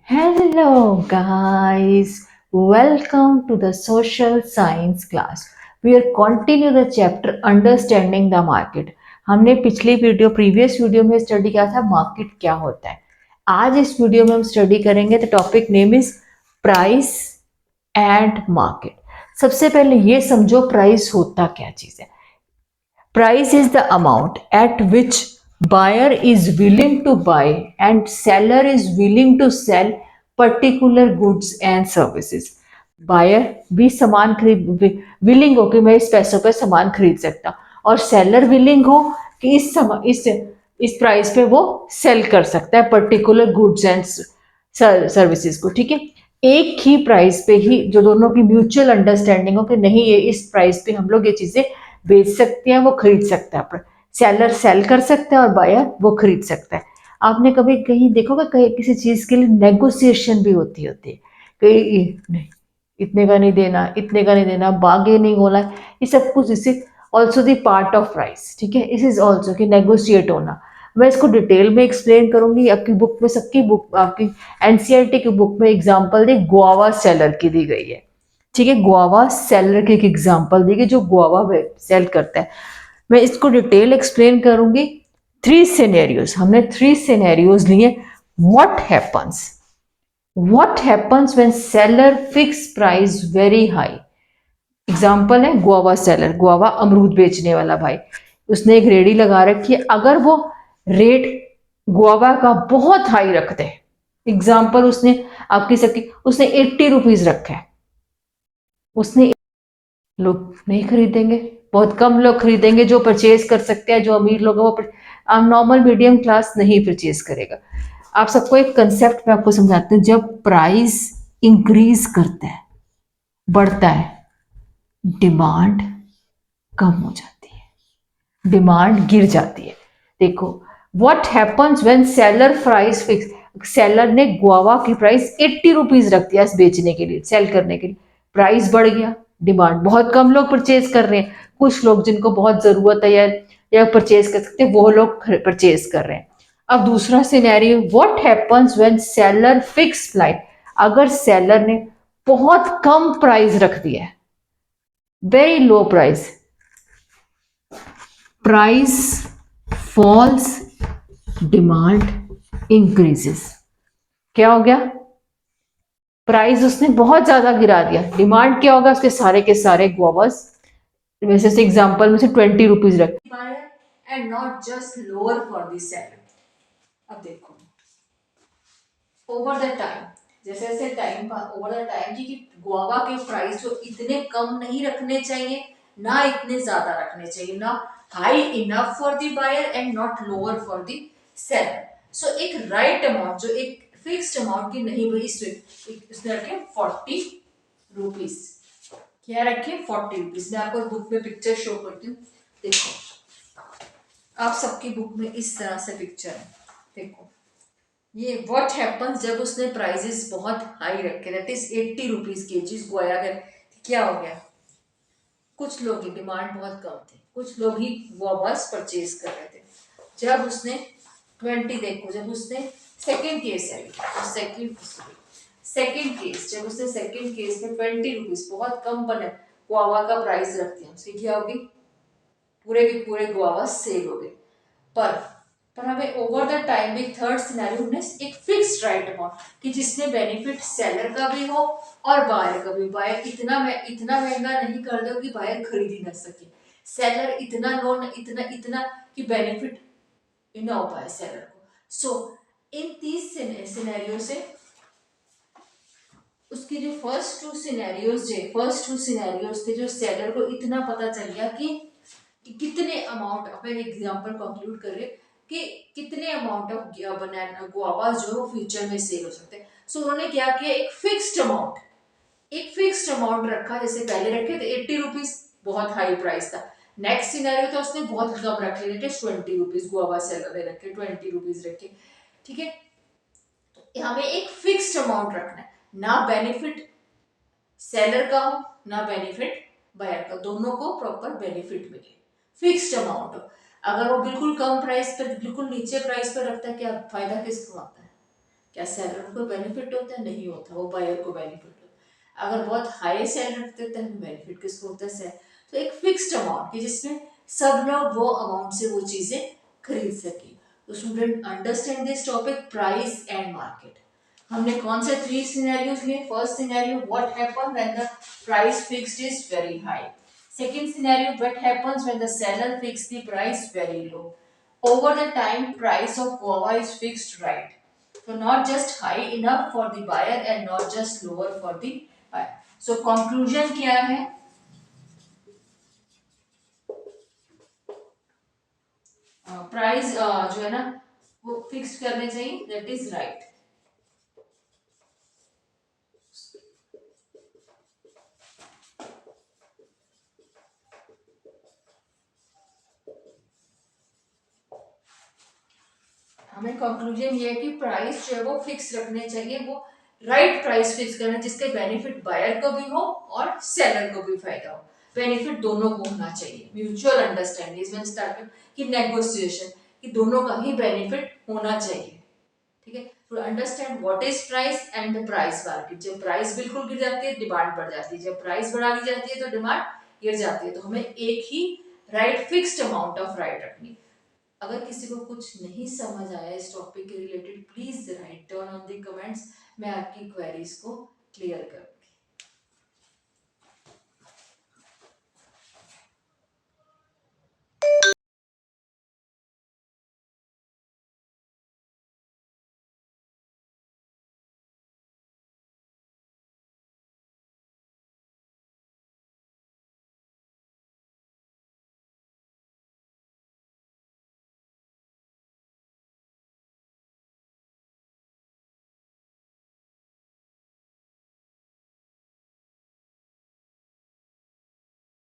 Hello, guys. Welcome to the social science class. We are continue the chapter Understanding the Market. हमने पिछली video previous video में study किया था market क्या होता है. आज इस वीडियो में हम स्टडी करेंगे the topic name is price and market. सबसे पहले ये समझो प्राइस होता क्या चीज है. Price is the amount at which buyer is willing to buy and seller is willing to sell particular goods and services. Buyer भी सामान खरीद विलिंग हो कि मैं इस पैसों पर सामान खरीद सकता हूँ और सेलर विलिंग हो कि इस प्राइस पे वो सेल कर सकता है पर्टिकुलर गुड्स एंड सर्विसेज को. ठीक है, एक ही प्राइस पे ही जो दोनों की म्यूचुअल अंडरस्टैंडिंग हो कि नहीं ये इस प्राइस पे हम लोग ये चीजें बेच सकते हैं, वो खरीद सकता है. सेलर सेल कर सकता है और बायर वो खरीद सकता है. आपने कभी कहीं देखोगे कहीं किसी चीज के लिए नेगोशिएशन भी होती है कहीं नहीं इतने का नहीं देना, इतने का नहीं देना, बार्गेनिंग होना, ये सब कुछ इसे also the part of price. ठीक है, इस इज ऑल्सो कि नेगोशिएट होना. मैं इसको डिटेल में एक्सप्लेन करूंगी. आपकी बुक में सबकी बुक आपकी एनसीईआरटी की बुक में एग्जांपल दी गुआवा सेलर की दी गई है. ठीक है, गुआवा सेलर की एक एग्जांपल दी गई जो गुआवा सेल करता है. मैं इसको डिटेल एक्सप्लेन करूंगी. थ्री सिनेरियोज हमने थ्री सिनेरियोज लिए. What happens when seller fix price very high. Example है गुआवा सेलर, गुआवा अमरूद बेचने वाला भाई. उसने एक रेडी लगा रखी है. अगर वो रेट गुआवा का बहुत हाई रखते हैं, एग्जाम्पल उसने आपकी सबकी उसने 80 रुपीज रखा है, उसने लोग नहीं खरीदेंगे, बहुत कम लोग खरीदेंगे. जो परचेज कर सकते हैं, जो अमीर लोग हैं वो नॉर्मल मीडियम क्लास नहीं परचेज करेगा. आप सबको एक कंसेप्ट में आपको समझाते हैं. जब प्राइस इंक्रीज करता है, बढ़ता है, डिमांड कम हो जाती है, डिमांड गिर जाती है. देखो what happens when seller price fix. Seller ने गुआवा की प्राइस 80 रुपीज रख दिया इस बेचने के लिए, सेल करने के लिए. प्राइस बढ़ गया, डिमांड, बहुत कम लोग परचेज कर रहे हैं. कुछ लोग जिनको बहुत जरूरत है या परचेज कर सकते हैं वो लोग परचेज कर रहे हैं. अब दूसरा scenario, what happens when seller fix price. अगर सेलर ने बहुत कम प्राइस रख दिया है, very low price, price falls, demand increases. क्या हो गया, प्राइस उसने बहुत ज्यादा गिरा दिया, डिमांड क्या होगा, उसके सारे के सारे गुआवास वैसे से एग्जांपल में से 20 रुपीज रख and not just lower for the seller. अब देखो ओवर द टाइम, जैसे जैसे टाइम ओवर द टाइम जी कि गुआवा के प्राइस जो इतने कम नहीं रखने चाहिए ना इतने ज्यादा रखने चाहिए, ना high enough for the buyer and not lower for the seller. सो एक राइट अमाउंट जो एक फिक्स्ड अमाउंट की नहीं भाई इसने रखे 40 रुपीज. क्या रखे 40 रुपीज. मैं आपको बुक में पिक्चर शो करती हूँ. देखो आप सबकी बुक में इस तरह से पिक्चर है. देखो ये व्हाट हैपन्स जब उसने प्राइजेस बहुत हाई रखे, दैट इज 80 रुपीज के जी गोया गए. क्या हो गया, कुछ लोग की डिमांड बहुत कम थी, कुछ लोग ही वो बस परचेज कर रहे थे. जब उसने 20, देखो जब उसने सेकेंड केस है, सेकेंड केस जब उसने सेकेंड केस में 20 रुपीज बहुत कम बने गुआवा का प्राइस रखते हैं, उसकी क्या होगी, पूरे के पूरे गुआवा सेल हो गए. पर हमें ओवर द टाइम एक थर्ड सिनेरियो में एक फिक्स्ड राइट अमाउंट कि जिसमें बेनिफिट सेलर का भी हो और बायर का भी. बायर इतना महंगा नहीं कर दो कि बायर खरीद ही ना सके, सेलर इतना लोन इतना इतना कि बेनिफिट ना हो पाए सेलर को. सो इन 30 सिनेरियो से उसकी जो फर्स्ट टू सिनेरियोज थे जो सेलर को इतना पता चल गया कि कितने अमाउंट, अपन एग्जांपल कंक्लूड करें कि कितने अमाउंट ऑफ बनाना गुआवा जो फ्यूचर में सेल हो सकते हैं. सो उन्होंने क्या किया, एक फिक्स्ड अमाउंट रखा. जैसे पहले रखे थे 80 रुपीज, बहुत हाई प्राइस था. नेक्स्ट सिनेरियो था उसने बहुत कम रखे, 20 रुपीज गुआवा सेलर ने रखे, 20 रुपीज रखे. ठीक है, तो हमें एक फिक्स्ड अमाउंट रखना है, ना बेनिफिट सेलर का हो ना बेनिफिट बायर का, दोनों को प्रॉपर बेनिफिट मिले. Fixed amount. अगर वो बिल्कुल कम प्राइस पर बिल्कुल नीचे प्राइस पर रखता है, क्या फायदा किसको आता है, क्या सैलर को बेनिफिट होता है? नहीं होता, वो बायर को बेनिफिट होता है। अगर बहुत हाई सैलरी देते हैं बेनिफिट किसको होता है? तो एक फिक्स्ड अमाउंट की जिसमें सब लोग वो अमाउंट से वो चीजें खरीद सके। तो student understand this topic price and market. हमने कौन से 3 सिनेरियोज लिए? First scenario, what happen when the price fixed is very high. Second scenario, what happens when the seller fixes the price very low. Over the time, price of guava is fixed right. So not just high enough for the buyer and not just lower for the buyer. So conclusion क्या है? Price जो है ना वो fix करने चाहिए, that is right. हमें conclusion ये है कि प्राइस जो है वो फिक्स रखने चाहिए, वो राइट प्राइस फिक्स करना जिसके बेनिफिट बायर को भी हो और सेलर को भी फायदा हो। बेनिफिट दोनों को होना चाहिए, म्यूचुअल अंडरस्टैंडिंग इसमें स्टार्ट की नेगोशिएशन कि दोनों का ही बेनिफिट होना चाहिए। ठीक है, तो understand what is price and the price market. जब प्राइस बिल्कुल गिर जाती है डिमांड बढ़ जाती है, जब प्राइस बढ़ा दी जाती है तो डिमांड गिर जाती है। तो हमें एक ही right fixed amount of right रखनी। अगर किसी को कुछ नहीं समझ आया इस टॉपिक के related, please write down on the comments, मैं आपकी क्वेरीज को क्लियर कर